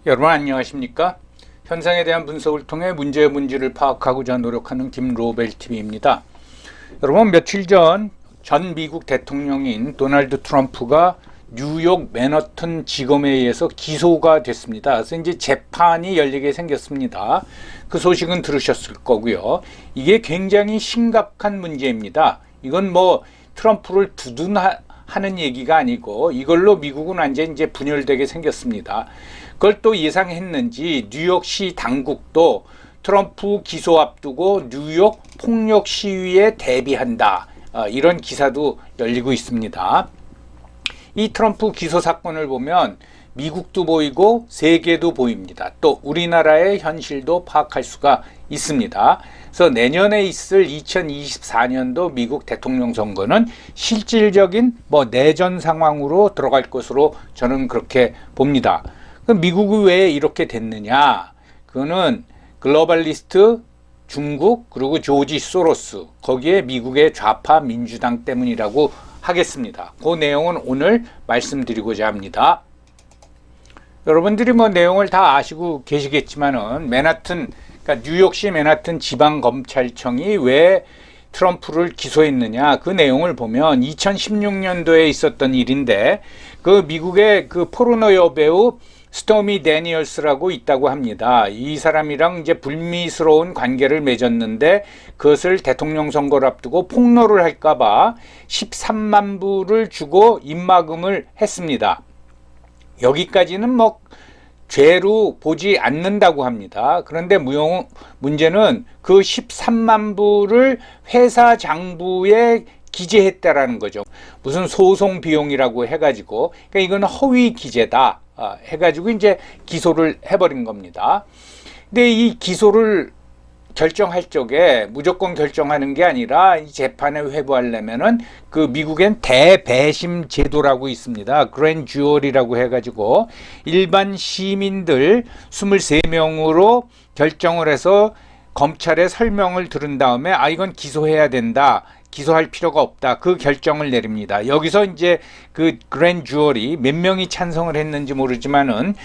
여러분 안녕하십니까? 현상에 대한 분석을 통해 문제의 본질을 파악하고자 노력하는 김로벨TV입니다. 여러분 며칠 전 미국 대통령인 도널드 트럼프가 뉴욕 맨하튼 지검에 의해서 기소가 됐습니다. 그래서 이제 재판이 열리게 생겼습니다. 그 소식은 들으셨을 거고요. 이게 굉장히 심각한 문제입니다. 이건 뭐 트럼프를 두둔하는 얘기가 아니고 이걸로 미국은 완전 이제 분열되게 생겼습니다. 그걸 또 예상했는지 뉴욕시 당국도 트럼프 기소 앞두고 뉴욕 폭력 시위에 대비한다. 이런 기사도 열리고 있습니다. 이 트럼프 기소 사건을 보면 미국도 보이고 세계도 보입니다. 또 우리나라의 현실도 파악할 수가 있습니다. 그래서 내년에 있을 2024년도 미국 대통령 선거는 실질적인 내전 상황으로 들어갈 것으로 저는 그렇게 봅니다. 그럼 미국이 왜 이렇게 됐느냐? 그거는 글로벌리스트 중국 그리고 조지 소로스 거기에 미국의 좌파 민주당 때문이라고 하겠습니다. 그 내용은 오늘 말씀드리고자 합니다. 여러분들이 내용을 다 아시고 계시겠지만은 그러니까 뉴욕시 맨하튼 지방검찰청이 왜 트럼프를 기소했느냐 그 내용을 보면 2016년도에 있었던 일인데 그 미국의 그 포르노 여배우 스토미 데니얼스라고 있다고 합니다. 이 사람이랑 이제 불미스러운 관계를 맺었는데 그것을 대통령 선거를 앞두고 폭로를 할까봐 13만 불을 주고 입막음을 했습니다. 여기까지는 죄로 보지 않는다고 합니다. 그런데 문제는 그 13만 불을 회사 장부에 기재했다라는 거죠. 무슨 소송 비용이라고 해가지고, 그러니까 이건 허위 기재다 해가지고 이제 기소를 해버린 겁니다. 근데 이 기소를 결정할 적에 무조건 결정하는 게 아니라 이 재판에 회부하려면은 그 미국엔 대배심 제도라고 있습니다. 그랜드 주어리라고 해가지고 일반 시민들 23명으로 결정을 해서 검찰의 설명을 들은 다음에 이건 기소해야 된다. 기소할 필요가 없다. 그 결정을 내립니다. 여기서 이제 그 그랜드 주어리 몇 명이 찬성을 했는지 모르지만은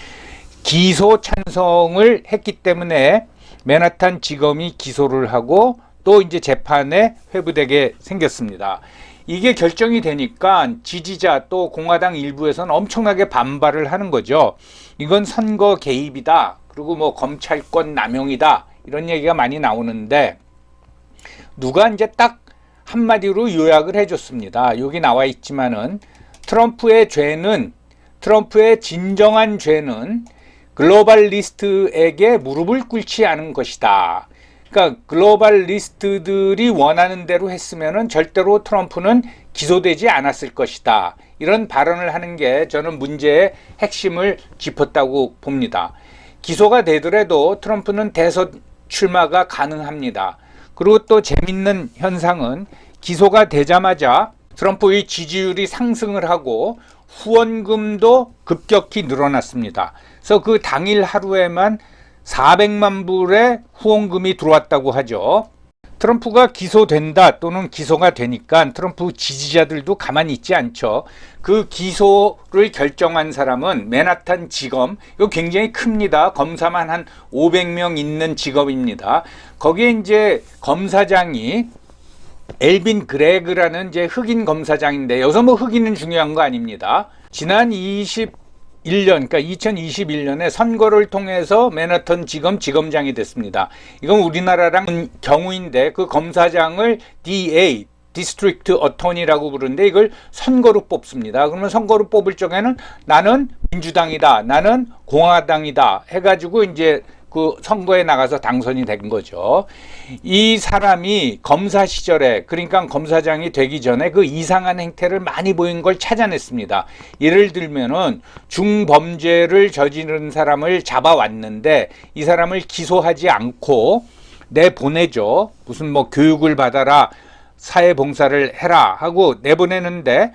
기소 찬성을 했기 때문에 맨하탄 지검이 기소를 하고 또 이제 재판에 회부되게 생겼습니다. 이게 결정이 되니까 지지자 또 공화당 일부에서는 엄청나게 반발을 하는 거죠. 이건 선거 개입이다. 그리고 검찰권 남용이다. 이런 얘기가 많이 나오는데 누가 이제 딱 한마디로 요약을 해줬습니다. 여기 나와 있지만은 트럼프의 진정한 죄는 글로벌리스트에게 무릎을 꿇지 않은 것이다. 그러니까 글로벌리스트들이 원하는 대로 했으면은 절대로 트럼프는 기소되지 않았을 것이다. 이런 발언을 하는 게 저는 문제의 핵심을 짚었다고 봅니다. 기소가 되더라도 트럼프는 대선 출마가 가능합니다. 그리고 또 재밌는 현상은 기소가 되자마자 트럼프의 지지율이 상승을 하고 후원금도 급격히 늘어났습니다. 그래서 그 당일 하루에만 400만 불의 후원금이 들어왔다고 하죠. 트럼프가 기소된다 또는 기소가 되니까 트럼프 지지자들도 가만히 있지 않죠. 그 기소를 결정한 사람은 맨하탄 지검, 이거 굉장히 큽니다. 검사만 한 500명 있는 지검입니다. 거기에 이제 검사장이 엘빈 그레그라는 이제 흑인 검사장인데 여기서 흑인은 중요한 거 아닙니다. 지난 그러니까 2021년에 선거를 통해서 맨하탄 지검 지검장이 됐습니다. 이건 우리나라랑 경우인데 그 검사장을 DA, 디스트릭트 어토니라고 부르는데 이걸 선거로 뽑습니다. 그러면 선거로 뽑을 적에는 나는 민주당이다, 나는 공화당이다 해가지고 이제 그 선거에 나가서 당선이 된 거죠. 이 사람이 검사 시절에 그러니까 검사장이 되기 전에 그 이상한 행태를 많이 보인 걸 찾아냈습니다. 예를 들면은 중범죄를 저지른 사람을 잡아왔는데 이 사람을 기소하지 않고 내보내죠. 무슨 교육을 받아라, 사회봉사를 해라 하고 내보내는데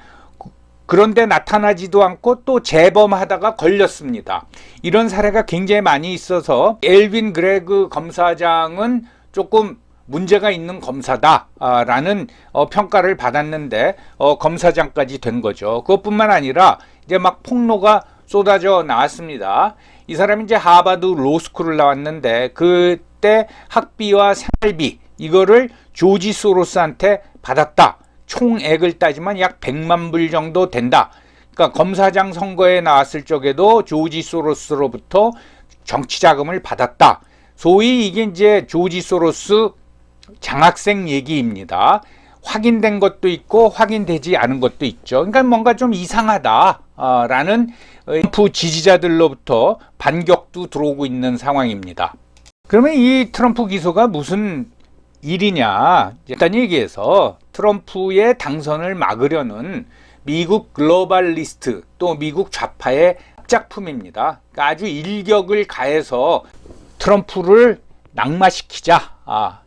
그런데 나타나지도 않고 또 재범하다가 걸렸습니다. 이런 사례가 굉장히 많이 있어서 엘빈 그레그 검사장은 조금 문제가 있는 검사다라는 평가를 받았는데 검사장까지 된 거죠. 그것뿐만 아니라 이제 폭로가 쏟아져 나왔습니다. 이 사람이 이제 하버드 로스쿨을 나왔는데 그때 학비와 생활비 이거를 조지 소로스한테 받았다. 총액을 따지면 약 100만 불 정도 된다. 그러니까 검사장 선거에 나왔을 적에도 조지 소로스로부터 정치 자금을 받았다. 소위 이게 이제 조지 소로스 장학생 얘기입니다. 확인된 것도 있고 확인되지 않은 것도 있죠. 그러니까 뭔가 좀 이상하다라는 트럼프 지지자들로부터 반격도 들어오고 있는 상황입니다. 그러면 이 트럼프 기소가 무슨 일이냐? 일단 얘기해서 트럼프의 당선을 막으려는 미국 글로벌리스트 또 미국 좌파의 작품입니다. 그러니까 아주 일격을 가해서 트럼프를 낙마시키자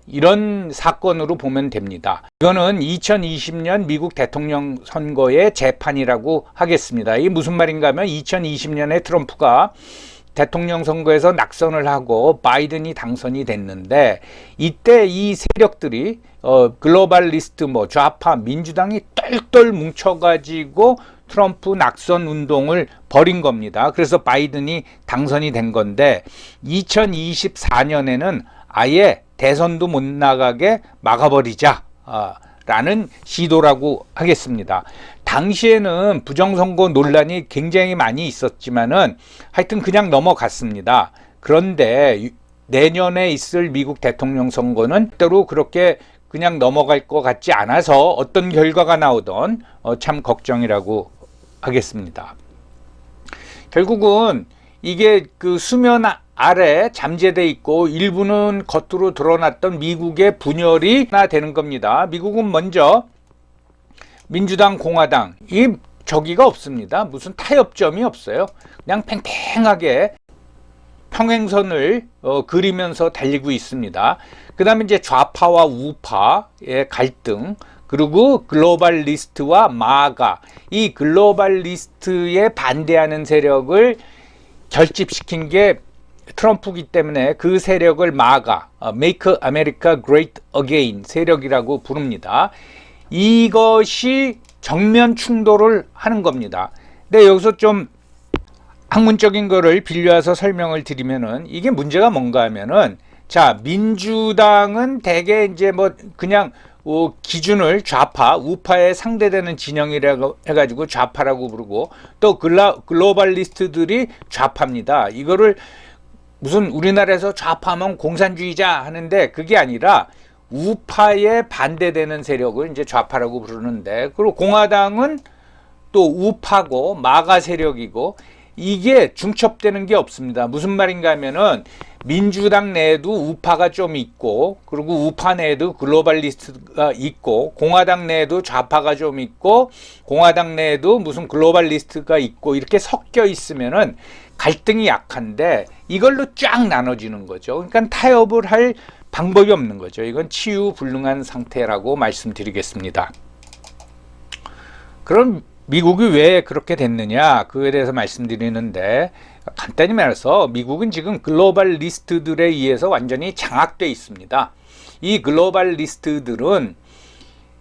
이런 사건으로 보면 됩니다. 이거는 2020년 미국 대통령 선거의 재판이라고 하겠습니다. 이게 무슨 말인가 하면 2020년에 트럼프가 대통령 선거에서 낙선을 하고 바이든이 당선이 됐는데 이때 이 세력들이 글로벌리스트 좌파 민주당이 똘똘 뭉쳐가지고 트럼프 낙선 운동을 벌인 겁니다. 그래서 바이든이 당선이 된 건데 2024년에는 아예 대선도 못 나가게 막아버리자 라는 시도라고 하겠습니다. 당시에는 부정선거 논란이 굉장히 많이 있었지만은 하여튼 그냥 넘어갔습니다. 그런데 내년에 있을 미국 대통령 선거는 때로 그렇게 그냥 넘어갈 것 같지 않아서 어떤 결과가 나오던 참 걱정이라고 하겠습니다. 결국은 이게 그 수면 아래 잠재돼 있고 일부는 겉으로 드러났던 미국의 분열이 하나 되는 겁니다. 미국은 먼저 민주당, 공화당 이 저기가 없습니다. 무슨 타협점이 없어요. 그냥 팽팽하게 평행선을 그리면서 달리고 있습니다. 그 다음에 이제 좌파와 우파의 갈등, 그리고 글로벌리스트와 마가, 이 글로벌리스트에 반대하는 세력을 결집시킨 게 트럼프기 때문에 그 세력을 마가, Make America Great Again 세력이라고 부릅니다. 이것이 정면 충돌을 하는 겁니다. 근데 여기서 좀 학문적인 거를 빌려와서 설명을 드리면은 이게 문제가 뭔가 하면은 자, 민주당은 대개 이제 그냥 기준을 좌파, 우파에 상대되는 진영이라고 해가지고 좌파라고 부르고 또 글로벌리스트들이 좌파입니다. 이거를 무슨 우리나라에서 좌파하면 공산주의자 하는데 그게 아니라 우파에 반대되는 세력을 이제 좌파라고 부르는데 그리고 공화당은 또 우파고 마가 세력이고 이게 중첩되는 게 없습니다. 무슨 말인가 하면은 민주당 내에도 우파가 좀 있고 그리고 우파 내에도 글로벌리스트가 있고 공화당 내에도 좌파가 좀 있고 공화당 내에도 무슨 글로벌리스트가 있고 이렇게 섞여 있으면은 갈등이 약한데 이걸로 쫙 나눠지는 거죠. 그러니까 타협을 할 방법이 없는 거죠. 이건 치유불능한 상태라고 말씀드리겠습니다. 그럼 미국이 왜 그렇게 됐느냐 그에 대해서 말씀드리는데 간단히 말해서 미국은 지금 글로벌리스트들에 의해서 완전히 장악되어 있습니다. 이 글로벌리스트들은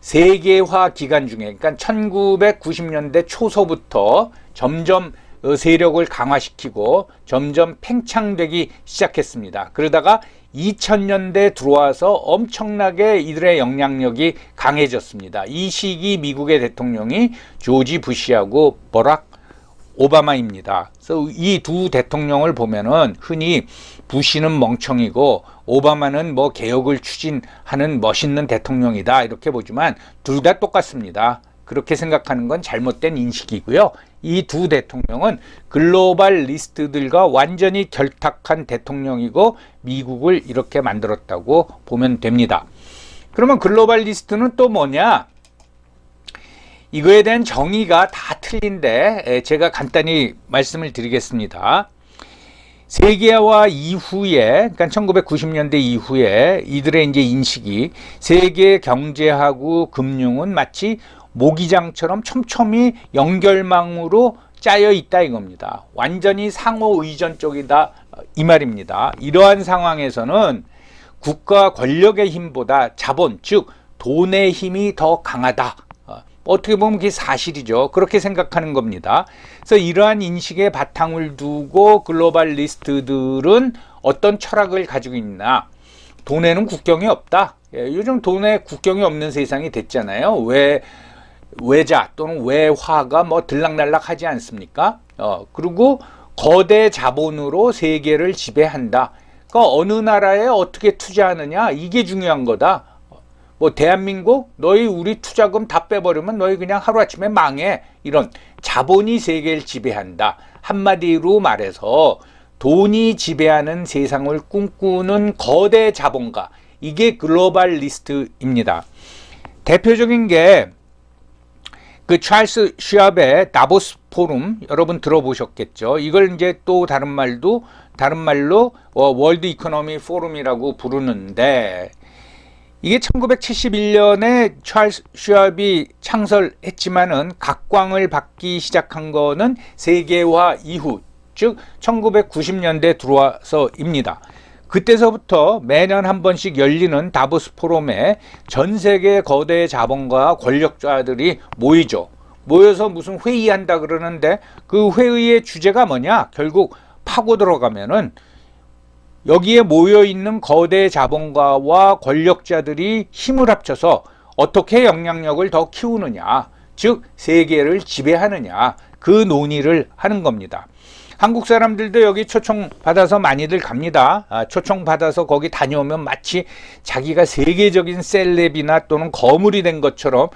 세계화 기간 중에 그러니까 1990년대 초서부터 점점 세력을 강화시키고 점점 팽창되기 시작했습니다. 그러다가 2000년대 들어와서 엄청나게 이들의 영향력이 강해졌습니다. 이 시기 미국의 대통령이 조지 부시하고 버락 오바마입니다. 그래서 이 두 대통령을 보면은 흔히 부시는 멍청이고 오바마는 개혁을 추진하는 멋있는 대통령이다 이렇게 보지만 둘 다 똑같습니다. 그렇게 생각하는 건 잘못된 인식이고요. 이 두 대통령은 글로벌리스트들과 완전히 결탁한 대통령이고 미국을 이렇게 만들었다고 보면 됩니다. 그러면 글로벌리스트는 또 뭐냐? 이거에 대한 정의가 다 틀린데 제가 간단히 말씀을 드리겠습니다. 세계화 이후에, 그러니까 1990년대 이후에 이들의 이제 인식이 세계 경제하고 금융은 마치 모기장처럼 촘촘히 연결망으로 짜여 있다 이겁니다. 완전히 상호 의존 쪽이다 이 말입니다. 이러한 상황에서는 국가 권력의 힘보다 자본, 즉 돈의 힘이 더 강하다. 어떻게 보면 그게 사실이죠. 그렇게 생각하는 겁니다. 그래서 이러한 인식에 바탕을 두고 글로벌리스트들은 어떤 철학을 가지고 있나? 돈에는 국경이 없다. 요즘 돈에 국경이 없는 세상이 됐잖아요. 외자 또는 외화가 뭐 들락날락하지 않습니까? 그리고 거대 자본으로 세계를 지배한다. 그러니까 어느 나라에 어떻게 투자하느냐, 이게 중요한 거다. 뭐 대한민국 너희 우리 투자금 다 빼버리면 너희 그냥 하루아침에 망해. 이런 자본이 세계를 지배한다. 한마디로 말해서 돈이 지배하는 세상을 꿈꾸는 거대 자본가, 이게 글로벌리스트입니다. 대표적인 게 그 찰스 시압의 다보스 포럼, 여러분 들어보셨겠죠. 이걸 이제 또 다른 말로 월드 이코노미 포럼이라고 부르는데, 이게 1971년에 찰스 시압이 창설했지만은 각광을 받기 시작한 거는 세계화 이후, 즉 1990년대 들어와서입니다. 그때서부터 매년 한 번씩 열리는 다보스 포럼에 전 세계 거대 자본과 권력자들이 모이죠. 모여서 무슨 회의한다 그러는데, 그 회의의 주제가 뭐냐? 결국 파고 들어가면은 여기에 모여 있는 거대 자본가와 권력자들이 힘을 합쳐서 어떻게 영향력을 더 키우느냐, 즉 세계를 지배하느냐, 그 논의를 하는 겁니다. 한국 사람들도 여기 초청 받아서 많이들 갑니다. 초청 받아서 거기 다녀오면 마치 자기가 세계적인 셀럽이나 또는 거물이 된 것처럼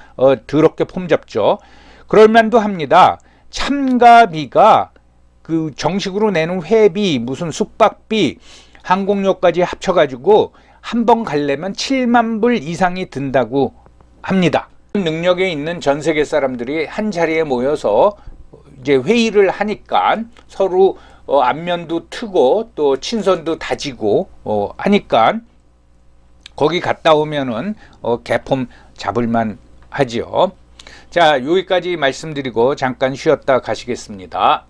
더럽게 폼잡죠. 그럴 만도 합니다. 참가비가 그 정식으로 내는 회비, 무슨 숙박비, 항공료까지 합쳐가지고 한 번 가려면 7만 불 이상이 든다고 합니다. 능력에 있는 전 세계 사람들이 한 자리에 모여서 이제 회의를 하니까 서로 안면도 트고 또 친선도 다지고 하니까 거기 갔다 오면은 개폼 잡을만 하지요. 자, 여기까지 말씀드리고 잠깐 쉬었다 가시겠습니다.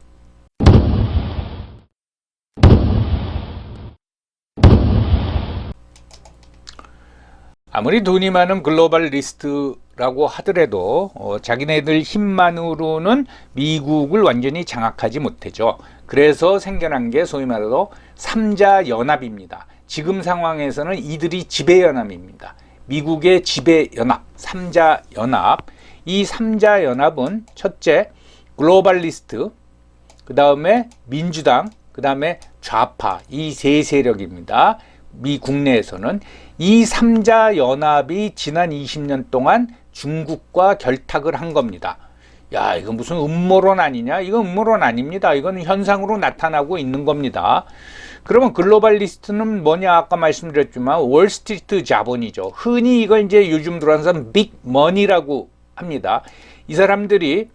아무리 돈이 많은 글로벌리스트라고 하더라도 자기네들 힘만으로는 미국을 완전히 장악하지 못하죠. 그래서 생겨난 게 소위 말해서 3자 연합입니다. 지금 상황에서는 이들이 지배연합입니다. 미국의 지배연합, 3자 연합. 이 3자 연합은 첫째 글로벌리스트, 그 다음에 민주당, 그 다음에 좌파, 이 세 세력입니다. 미 국내에서는 이 3자 연합이 지난 20년 동안 중국과 결탁을 한 겁니다. 야, 이거 무슨 음모론 아니냐? 이건 음모론 아닙니다. 이건 현상으로 나타나고 있는 겁니다. 그러면 글로벌리스트는 뭐냐? 아까 말씀드렸지만 월스트리트 자본이죠. 흔히 이걸 이제 요즘 들어와서 빅머니라고 합니다. 이 사람들이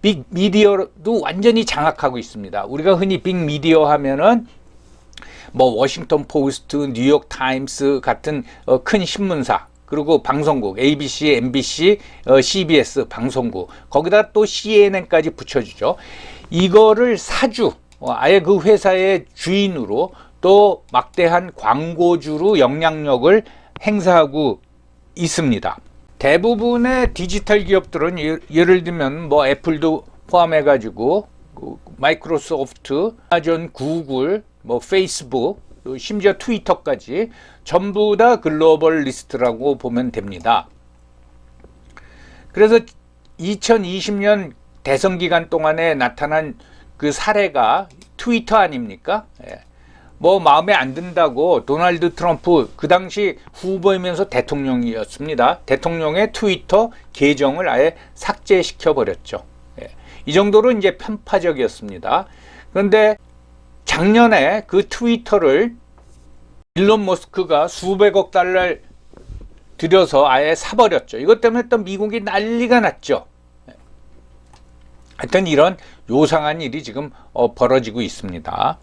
빅미디어도 완전히 장악하고 있습니다. 우리가 흔히 빅미디어 하면은 뭐 워싱턴 포스트, 뉴욕 타임스 같은 큰 신문사, 그리고 방송국 ABC, MBC, CBS 방송국, 거기다 또 CNN까지 붙여주죠. 이거를 사주, 아예 그 회사의 주인으로 또 막대한 광고주로 영향력을 행사하고 있습니다. 대부분의 디지털 기업들은 예를 들면 뭐 애플도 포함해 가지고 마이크로소프트, 아마존, 구글, 뭐 페이스북, 심지어 트위터까지 전부 다 글로벌 리스트라고 보면 됩니다. 그래서 2020년 대선 기간 동안에 나타난 그 사례가 트위터 아닙니까? 뭐 마음에 안 든다고 도널드 트럼프, 그 당시 후보이면서 대통령이었습니다. 대통령의 트위터 계정을 아예 삭제시켜 버렸죠. 이 정도로 이제 편파적이었습니다. 그런데 작년에 그 트위터를 일론 머스크가 수백억 달러를 들여서 아예 사버렸죠. 이것 때문에 또 미국이 난리가 났죠. 하여튼 이런 요상한 일이 지금 벌어지고 있습니다.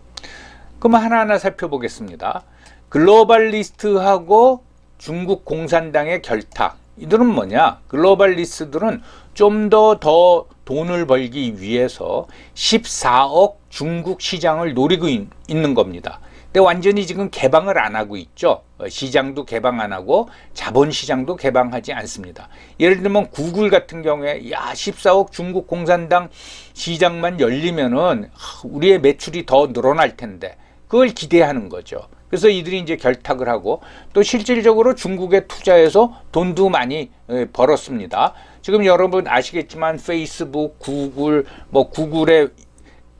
그럼 하나하나 살펴보겠습니다. 글로벌리스트하고 중국 공산당의 결탁. 이들은 뭐냐? 글로벌리스트들은 좀 더 돈을 벌기 위해서 14억 중국 시장을 노리고 있는 겁니다. 근데 완전히 지금 개방을 안 하고 있죠. 시장도 개방 안 하고 자본시장도 개방하지 않습니다. 예를 들면 구글 같은 경우에 14억 중국 공산당 시장만 열리면은 우리의 매출이 더 늘어날 텐데 그걸 기대하는 거죠. 그래서 이들이 이제 결탁을 하고 또 실질적으로 중국에 투자해서 돈도 많이 벌었습니다. 지금 여러분 아시겠지만 페이스북, 구글, 뭐 구글의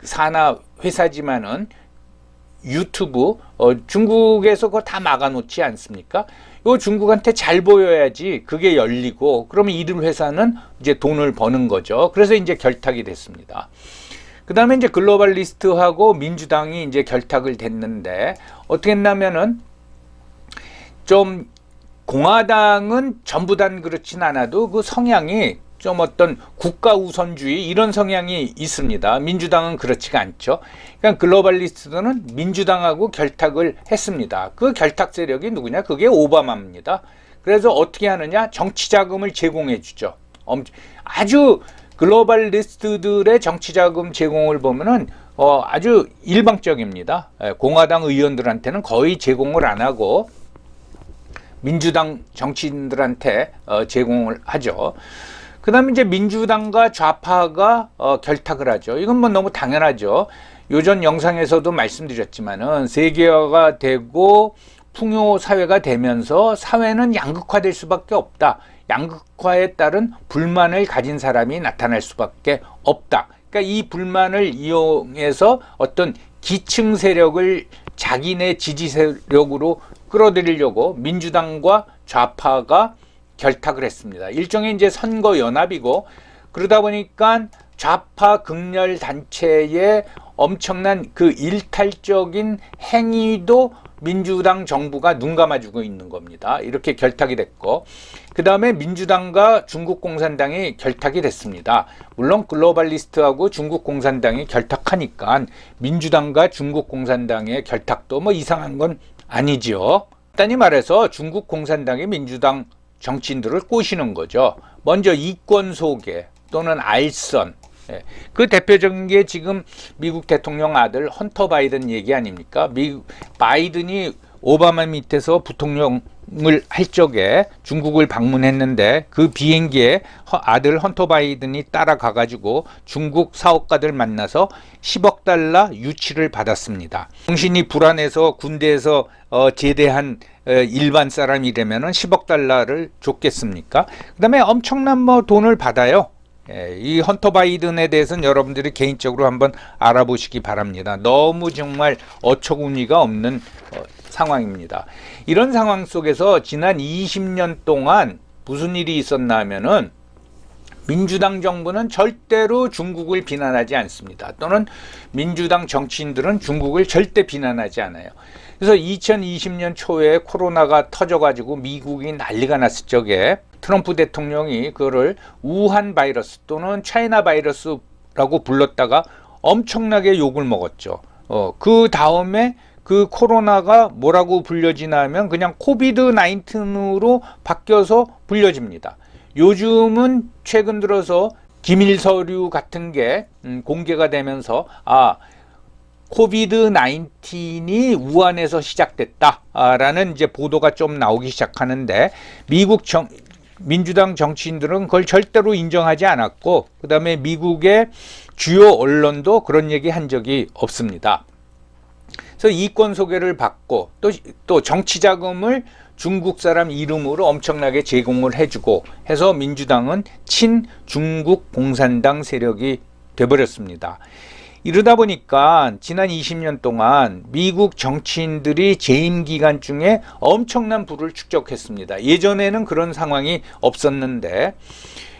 산하 회사지만은 유튜브 중국에서 그거 다 막아놓지 않습니까? 요 중국한테 잘 보여야지 그게 열리고 그러면 이들 회사는 이제 돈을 버는 거죠. 그래서 이제 결탁이 됐습니다. 그 다음에 이제 글로벌리스트하고 민주당이 이제 결탁을 됐는데 어떻게 했냐면은 좀 공화당은 전부 다 그렇진 않아도 그 성향이 좀 어떤 국가 우선주의 이런 성향이 있습니다. 민주당은 그렇지가 않죠. 그러니까 글로벌리스트는 민주당하고 결탁을 했습니다. 그 결탁 세력이 누구냐? 그게 오바마입니다. 그래서 어떻게 하느냐? 정치 자금을 제공해 주죠. 아주 글로벌리스트들의 정치 자금 제공을 보면은 아주 일방적입니다. 공화당 의원들한테는 거의 제공을 안 하고 민주당 정치인들한테 제공을 하죠. 그 다음에 이제 민주당과 좌파가 결탁을 하죠. 이건 뭐 너무 당연하죠. 요전 영상에서도 말씀드렸지만은 세계화가 되고 풍요 사회가 되면서 사회는 양극화될 수밖에 없다. 양극화에 따른 불만을 가진 사람이 나타날 수밖에 없다. 그러니까 이 불만을 이용해서 어떤 기층 세력을 자기네 지지 세력으로 끌어들이려고 민주당과 좌파가 결탁을 했습니다. 일종의 이제 선거 연합이고 그러다 보니까 좌파 극렬 단체의 엄청난 그 일탈적인 행위도 민주당 정부가 눈 감아주고 있는 겁니다. 이렇게 결탁이 됐고 그 다음에 민주당과 중국 공산당이 결탁이 됐습니다. 물론 글로벌리스트하고 중국 공산당이 결탁하니까 민주당과 중국 공산당의 결탁도 뭐 이상한 건 아니죠. 간단히 말해서 중국 공산당이 민주당 정치인들을 꼬시는 거죠. 먼저 이권 소개 또는 알선. 그 대표적인 게 지금 미국 대통령 아들 헌터 바이든 얘기 아닙니까? 바이든이 오바마 밑에서 부통령을 할 적에 중국을 방문했는데 그 비행기에 아들 헌터 바이든이 따라가가지고 중국 사업가들 만나서 10억 달러 유치를 받았습니다. 정신이 불안해서 군대에서 제대한 일반 사람이라면 10억 달러를 줬겠습니까? 그 다음에 엄청난 뭐 돈을 받아요. 이 헌터 바이든에 대해서는 여러분들이 개인적으로 한번 알아보시기 바랍니다. 너무 정말 어처구니가 없는 상황입니다. 이런 상황 속에서 지난 20년 동안 무슨 일이 있었나 하면은 민주당 정부는 절대로 중국을 비난하지 않습니다. 또는 민주당 정치인들은 중국을 절대 비난하지 않아요. 그래서 2020년 초에 코로나가 터져가지고 미국이 난리가 났을 적에 트럼프 대통령이 그거를 우한 바이러스 또는 차이나 바이러스라고 불렀다가 엄청나게 욕을 먹었죠. 그 다음에 그 코로나가 뭐라고 불려지나 하면 그냥 코비드 19으로 바뀌어서 불려집니다. 요즘은 최근 들어서 기밀 서류 같은 게 공개가 되면서 코비드 19이 우한에서 시작됐다라는 이제 보도가 좀 나오기 시작하는데 민주당 정치인들은 그걸 절대로 인정하지 않았고 그 다음에 미국의 주요 언론도 그런 얘기 한 적이 없습니다. 그래서 이권 소개를 받고 또 정치 자금을 중국 사람 이름으로 엄청나게 제공을 해주고 해서 민주당은 친중국 공산당 세력이 돼버렸습니다. 이러다 보니까 지난 20년 동안 미국 정치인들이 재임 기간 중에 엄청난 부를 축적했습니다. 예전에는 그런 상황이 없었는데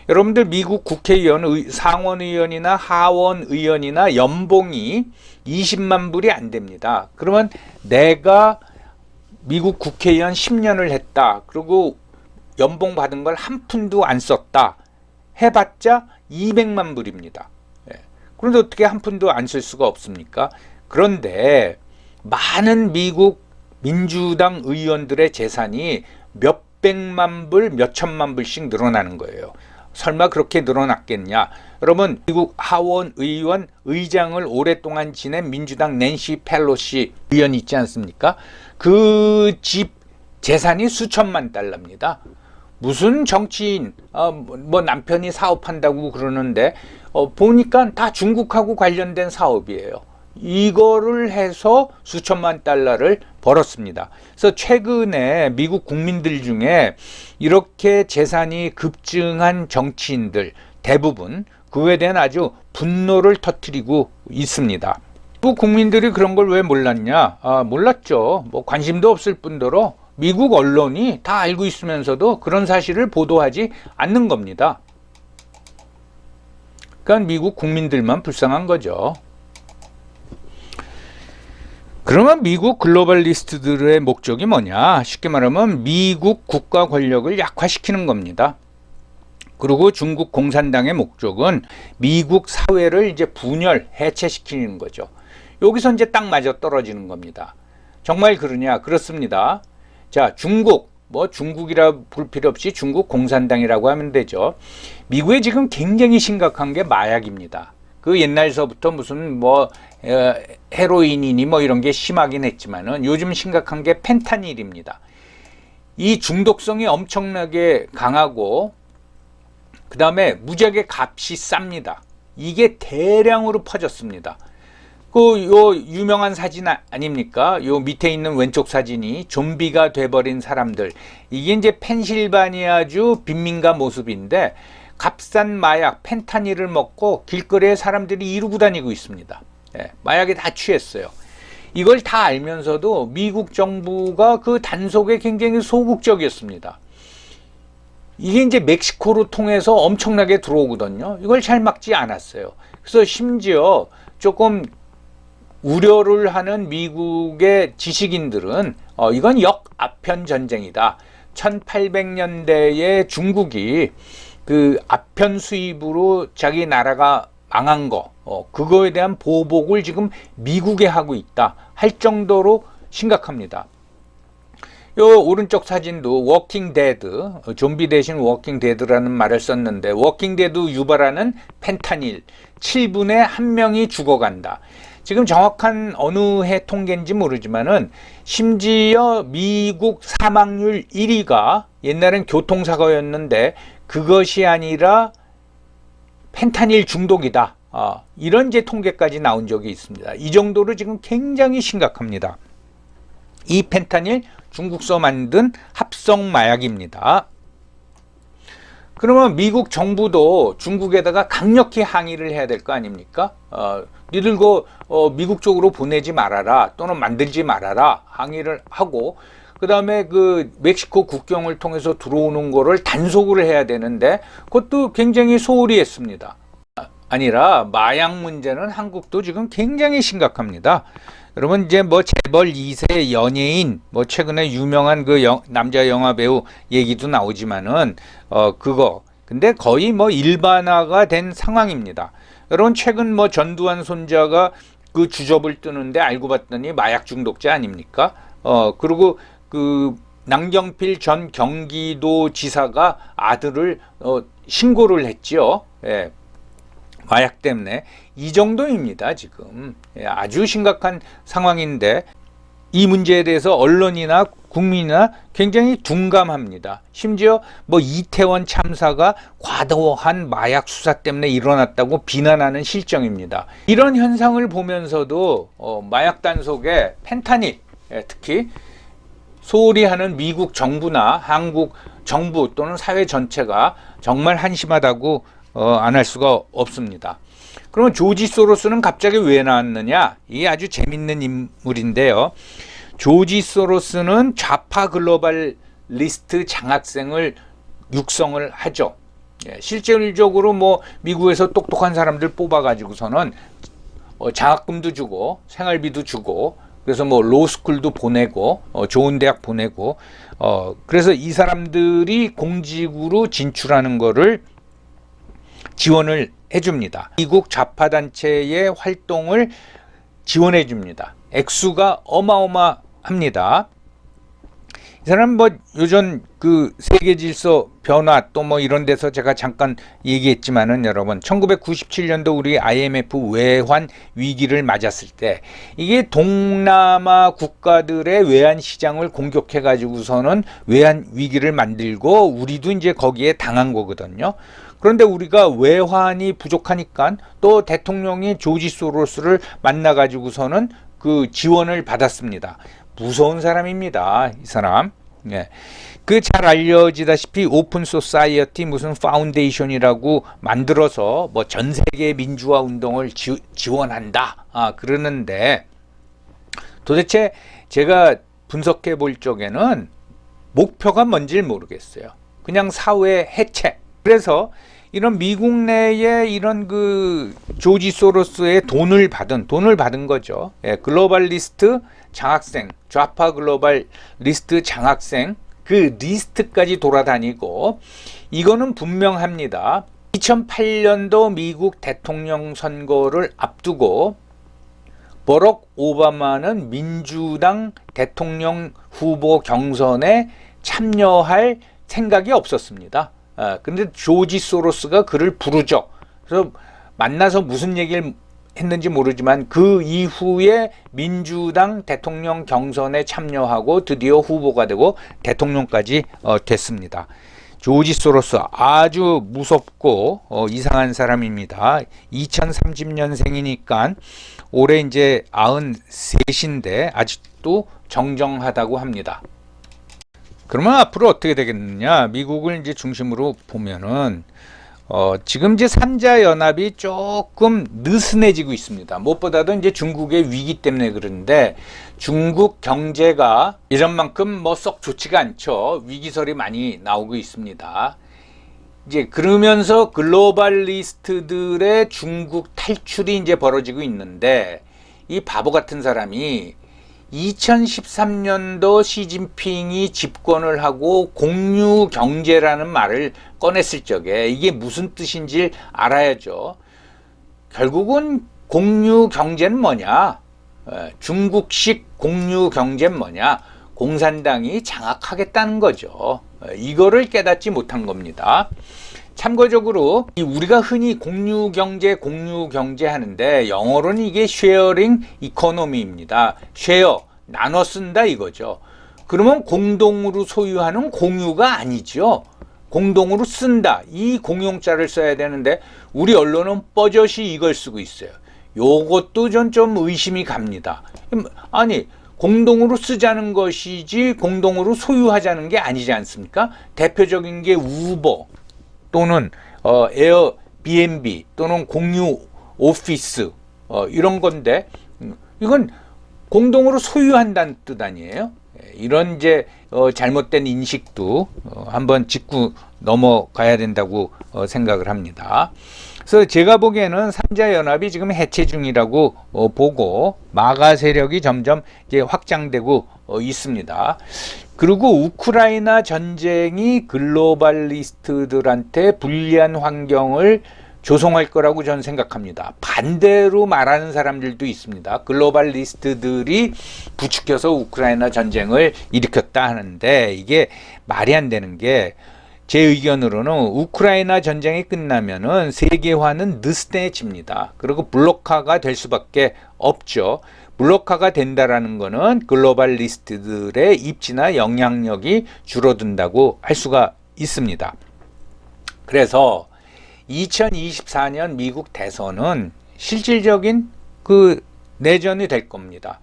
여러분들 미국 국회의원, 상원의원이나 하원의원이나 연봉이 20만 불이 안 됩니다. 그러면 내가 미국 국회의원 10년을 했다. 그리고 연봉 받은 걸 한 푼도 안 썼다. 해봤자 200만 불입니다. 그런데 어떻게 한 푼도 안 쓸 수가 없습니까? 그런데 많은 미국 민주당 의원들의 재산이 몇백만 불, 몇천만 불씩 늘어나는 거예요. 설마 그렇게 늘어났겠냐? 여러분, 미국 하원 의원 의장을 오랫동안 지낸 민주당 낸시 펠로시 의원 있지 않습니까? 그 집 재산이 수천만 달러입니다. 무슨 정치인, 뭐 남편이 사업한다고 그러는데 보니까 다 중국하고 관련된 사업이에요. 이거를 해서 수천만 달러를 벌었습니다. 그래서 최근에 미국 국민들 중에 이렇게 재산이 급증한 정치인들 대부분 그거에 대한 아주 분노를 터뜨리고 있습니다. 미국 국민들이 그런 걸 왜 몰랐냐? 몰랐죠. 뭐 관심도 없을 뿐더러 미국 언론이 다 알고 있으면서도 그런 사실을 보도하지 않는 겁니다. 그러니까 미국 국민들만 불쌍한 거죠. 그러면 미국 글로벌리스트들의 목적이 뭐냐? 쉽게 말하면 미국 국가 권력을 약화시키는 겁니다. 그리고 중국 공산당의 목적은 미국 사회를 이제 분열, 해체시키는 거죠. 여기서 이제 딱 맞아 떨어지는 겁니다. 정말 그러냐? 그렇습니다. 자, 중국, 뭐 중국이라 볼 필요 없이 중국 공산당이라고 하면 되죠. 미국에 지금 굉장히 심각한 게 마약입니다. 그 옛날서부터 무슨 뭐 헤로인이니 뭐 이런 게 심하긴 했지만은 요즘 심각한 게 펜타닐입니다. 이 중독성이 엄청나게 강하고 그 다음에 무지하게 값이 쌉니다. 이게 대량으로 퍼졌습니다. 요 유명한 사진 아닙니까? 요 밑에 있는 왼쪽 사진이 좀비가 돼버린 사람들. 이게 이제 펜실바니아주 빈민가 모습인데 값싼 마약 펜타닐을 먹고 길거리에 사람들이 이루고 다니고 있습니다. 마약에 다 취했어요. 이걸 다 알면서도 미국 정부가 그 단속에 굉장히 소극적이었습니다. 이게 이제 멕시코로 통해서 엄청나게 들어오거든요. 이걸 잘 막지 않았어요. 그래서 심지어 조금 우려를 하는 미국의 지식인들은 이건 역아편 전쟁이다. 1800년대에 중국이 그 아편 수입으로 자기 나라가 망한 거, 그거에 대한 보복을 지금 미국에 하고 있다 할 정도로 심각합니다. 요 오른쪽 사진도 워킹 데드, 좀비 대신 워킹 데드라는 말을 썼는데 워킹 데드 유발하는 펜타닐 7분의 1명이 죽어간다. 지금 정확한 어느 해 통계인지 모르지만은 심지어 미국 사망률 1위가 옛날엔 교통사고였는데 그것이 아니라 펜타닐 중독이다. 이런 이제 통계까지 나온 적이 있습니다. 이 정도로 지금 굉장히 심각합니다. 이 펜타닐 중국서 만든 합성 마약입니다. 그러면 미국 정부도 중국에다가 강력히 항의를 해야 될 거 아닙니까? 니들 미국 쪽으로 보내지 말아라 또는 만들지 말아라 항의를 하고 그 다음에 그 멕시코 국경을 통해서 들어오는 거를 단속을 해야 되는데 그것도 굉장히 소홀히 했습니다. 아니라 마약 문제는 한국도 지금 굉장히 심각합니다. 여러분 이제 뭐 재벌 2세 연예인 뭐 최근에 유명한 그 남자 영화 배우 얘기도 나오지만은 근데 거의 뭐 일반화가 된 상황입니다. 여러분 최근 뭐 전두환 손자가 그 주접을 뜨는데 알고 봤더니 마약 중독자 아닙니까? 그리고 그 남경필 전 경기도 지사가 아들을 신고를 했지요. 예. 마약 때문에 이 정도입니다. 지금 아주 심각한 상황인데 이 문제에 대해서 언론이나 국민이나 굉장히 둔감합니다. 심지어 뭐 이태원 참사가 과도한 마약 수사 때문에 일어났다고 비난하는 실정입니다. 이런 현상을 보면서도 마약 단속에 펜타닐 특히 소홀히 하는 미국 정부나 한국 정부 또는 사회 전체가 정말 한심하다고 안 할 수가 없습니다. 그러면 조지 소로스는 갑자기 왜 나왔느냐? 이게 아주 재밌는 인물인데요. 조지 소로스는 좌파 글로벌리스트 장학생을 육성을 하죠. 실질적으로 뭐 미국에서 똑똑한 사람들 뽑아가지고서는 장학금도 주고 생활비도 주고 그래서 뭐 로스쿨도 보내고 좋은 대학 보내고 그래서 이 사람들이 공직으로 진출하는 거를 지원을 해줍니다. 미국 좌파단체의 활동을 지원해줍니다. 액수가 어마어마합니다. 이 사람 뭐 요즘 그 세계 질서 변화 또 뭐 이런 데서 제가 잠깐 얘기했지만은 여러분 1997년도 우리 IMF 외환 위기를 맞았을 때 이게 동남아 국가들의 외환 시장을 공격해 가지고서는 외환 위기를 만들고 우리도 이제 거기에 당한 거거든요. 그런데 우리가 외환이 부족하니까 또 대통령이 조지 소로스를 만나 가지고서는 그 지원을 받았습니다. 무서운 사람입니다, 이 사람. 예. 그 잘 알려지다시피 오픈 소사이어티 무슨 파운데이션이라고 만들어서 뭐 전 세계 민주화 운동을 지원한다. 그러는데 도대체 제가 분석해 볼 적에는 목표가 뭔지 모르겠어요. 그냥 사회 해체. 그래서 이런 미국 내에 이런 그 조지 소로스의 돈을 받은 거죠. 예, 글로벌리스트 장학생, 좌파 글로벌리스트 장학생 그 리스트까지 돌아다니고 이거는 분명합니다. 2008년도 미국 대통령 선거를 앞두고 버럭 오바마는 민주당 대통령 후보 경선에 참여할 생각이 없었습니다. 근데 조지 소로스가 그를 부르죠. 그래서 만나서 무슨 얘기를 했는지 모르지만 그 이후에 민주당 대통령 경선에 참여하고 드디어 후보가 되고 대통령까지 됐습니다. 조지 소로스 아주 무섭고 이상한 사람입니다. 2030년생이니까 올해 이제 93인데 아직도 정정하다고 합니다. 그러면 앞으로 어떻게 되겠느냐? 미국을 이제 중심으로 보면은 지금 이제 3자 연합이 조금 느슨해지고 있습니다. 무엇보다도 이제 중국의 위기 때문에 그런데 중국 경제가 이전만큼 뭐 썩 좋지가 않죠. 위기설이 많이 나오고 있습니다. 이제 그러면서 글로벌리스트들의 중국 탈출이 이제 벌어지고 있는데 이 바보 같은 사람이 2013년도 시진핑이 집권을 하고 공유 경제라는 말을 꺼냈을 적에 이게 무슨 뜻인지 알아야죠. 결국은 공유 경제는 뭐냐? 중국식 공유 경제는 뭐냐? 공산당이 장악하겠다는 거죠. 이거를 깨닫지 못한 겁니다. 참고적으로 우리가 흔히 공유 경제 하는데 영어로는 이게 쉐어링 이코노미입니다. 쉐어, 나눠 쓴다 이거죠. 그러면 공동으로 소유하는 공유가 아니죠. 공동으로 쓴다. 이 공용자를 써야 되는데 우리 언론은 뻐젓이 이걸 쓰고 있어요. 요것도 좀 의심이 갑니다. 아니 공동으로 쓰자는 것이지 공동으로 소유하자는 게 아니지 않습니까? 대표적인 게 우버 또는 에어비앤비 또는 공유 오피스 이런 건데 이건 공동으로 소유한다는 뜻 아니에요? 이런 이제 잘못된 인식도 한번 짚고 넘어가야 된다고 생각을 합니다. 그래서 제가 보기에는 3자 연합이 지금 해체 중이라고 보고 마가 세력이 점점 이제 확장되고 있습니다. 그리고 우크라이나 전쟁이 글로벌리스트들한테 불리한 환경을 조성할 거라고 저는 생각합니다. 반대로 말하는 사람들도 있습니다. 글로벌리스트들이 부추겨서 우크라이나 전쟁을 일으켰다 하는데 이게 말이 안 되는 게 제 의견으로는 우크라이나 전쟁이 끝나면은 세계화는 느슨해집니다. 그리고 블록화가 될 수밖에 없죠. 블록화가 된다라는 거는 글로벌리스트들의 입지나 영향력이 줄어든다고 할 수가 있습니다. 그래서 2024년 미국 대선은 실질적인 그 내전이 될 겁니다.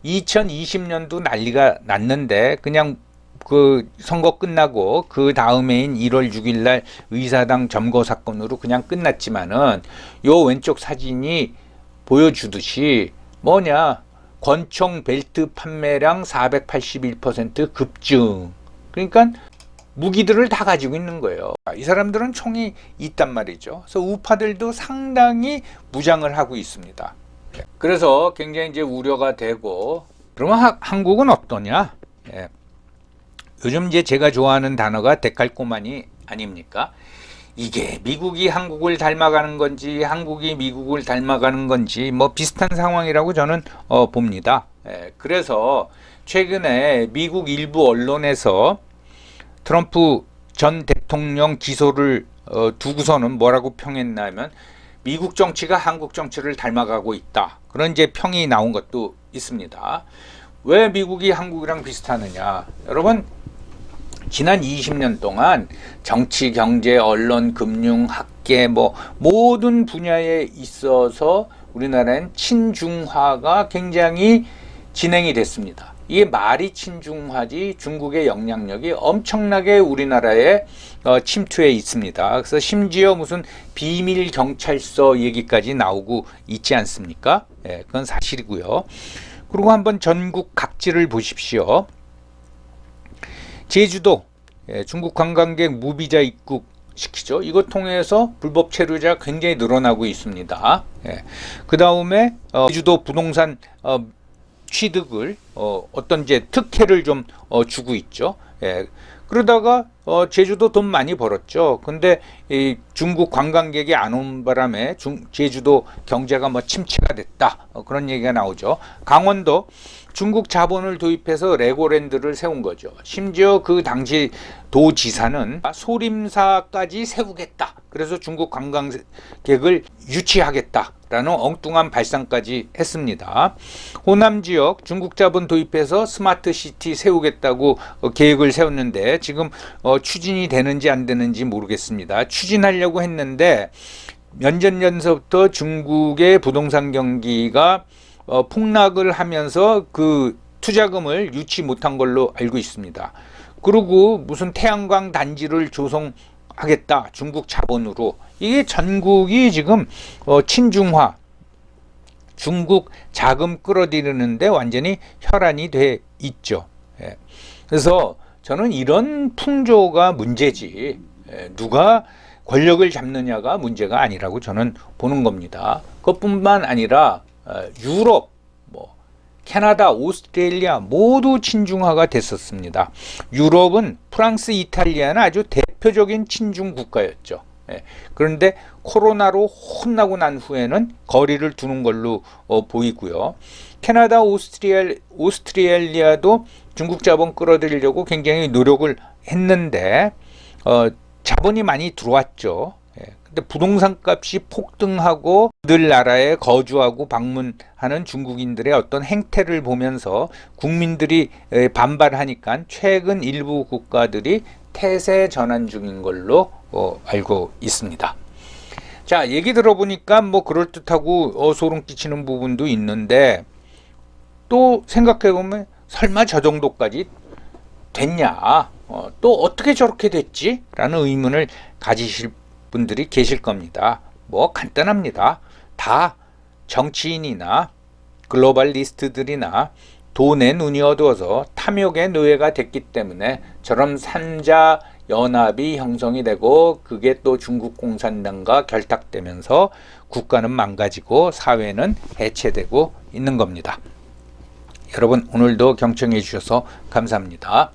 2020년도 난리가 났는데 그냥 그 선거 끝나고 그 다음해인 1월 6일 날 의사당 점거 사건으로 그냥 끝났지만은 요 왼쪽 사진이 보여주듯이 뭐냐 권총 벨트 판매량 481% 급증. 그러니까 무기들을 다 가지고 있는 거예요. 이 사람들은 총이 있단 말이죠. 그래서 우파들도 상당히 무장을 하고 있습니다. 그래서 굉장히 이제 우려가 되고 그러면 한국은 어떠냐? 예. 요즘 이제 제가 좋아하는 단어가 데칼코마니 아닙니까? 이게 미국이 한국을 닮아가는 건지 한국이 미국을 닮아가는 건지 뭐 비슷한 상황이라고 저는 봅니다. 예, 그래서 최근에 미국 일부 언론에서 트럼프 전 대통령 기소를 두고서는 뭐라고 평했냐면 미국 정치가 한국 정치를 닮아가고 있다. 그런 이제 평이 나온 것도 있습니다. 왜 미국이 한국이랑 비슷하느냐? 여러분, 지난 20년 동안 정치, 경제, 언론, 금융, 학계 모든 분야에 있어서 우리나라는 친중화가 굉장히 진행이 됐습니다. 이게 말이 친중화지 중국의 영향력이 엄청나게 우리나라에 침투해 있습니다. 그래서 심지어 무슨 비밀 경찰서 얘기까지 나오고 있지 않습니까? 예, 그건 사실이고요. 그리고 한번 전국 각지를 보십시오. 제주도 중국 관광객 무비자 입국 시키죠. 이거 통해서 불법 체류자 굉장히 늘어나고 있습니다. 그 다음에 제주도 부동산 취득을 어떤 이제 특혜를 좀 주고 있죠. 그러다가 제주도 돈 많이 벌었죠. 근데 이 중국 관광객이 안 온 바람에 제주도 경제가 침체가 됐다. 그런 얘기가 나오죠. 강원도 중국 자본을 도입해서 레고랜드를 세운 거죠. 심지어 그 당시 도지사는 소림사까지 세우겠다. 그래서 중국 관광객을 유치하겠다라는 엉뚱한 발상까지 했습니다. 호남 지역 중국 자본 도입해서 스마트 시티 세우겠다고 계획을 세웠는데 지금 추진이 되는지 안 되는지 모르겠습니다. 추진하려고 했는데 몇 년 전서부터 중국의 부동산 경기가 폭락을 하면서 그 투자금을 유치 못한 걸로 알고 있습니다. 그리고 무슨 태양광 단지를 조성하겠다 중국 자본으로. 이게 전국이 지금 친중화, 중국 자금 끌어들이는데 완전히 혈안이 돼 있죠. 그래서 저는 이런 풍조가 문제지 누가 권력을 잡느냐가 문제가 아니라고 저는 보는 겁니다. 그것뿐만 아니라 유럽, 캐나다, 오스트레일리아 모두 친중화가 됐었습니다. 유럽은 프랑스, 이탈리아는 아주 대표적인 친중 국가였죠. 그런데 코로나로 혼나고 난 후에는 거리를 두는 걸로 보이고요. 캐나다, 오스트레일리아도 중국 자본 끌어들이려고 굉장히 노력을 했는데 자본이 많이 들어왔죠. 근데 부동산 값이 폭등하고 그들 나라에 거주하고 방문하는 중국인들의 어떤 행태를 보면서 국민들이 반발하니까 최근 일부 국가들이 태세 전환 중인 걸로 알고 있습니다. 자, 얘기 들어보니까 그럴듯하고 소름 끼치는 부분도 있는데 또 생각해보면 설마 저 정도까지 됐냐? 또 어떻게 저렇게 됐지? 라는 의문을 가지실 분들이 계실 겁니다. 간단합니다. 다 정치인이나 글로벌리스트들이나 돈에 눈이 어두워서 탐욕의 노예가 됐기 때문에 저런 삼자 연합이 형성이 되고 그게 또 중국 공산당과 결탁되면서 국가는 망가지고 사회는 해체되고 있는 겁니다. 여러분 오늘도 경청해 주셔서 감사합니다.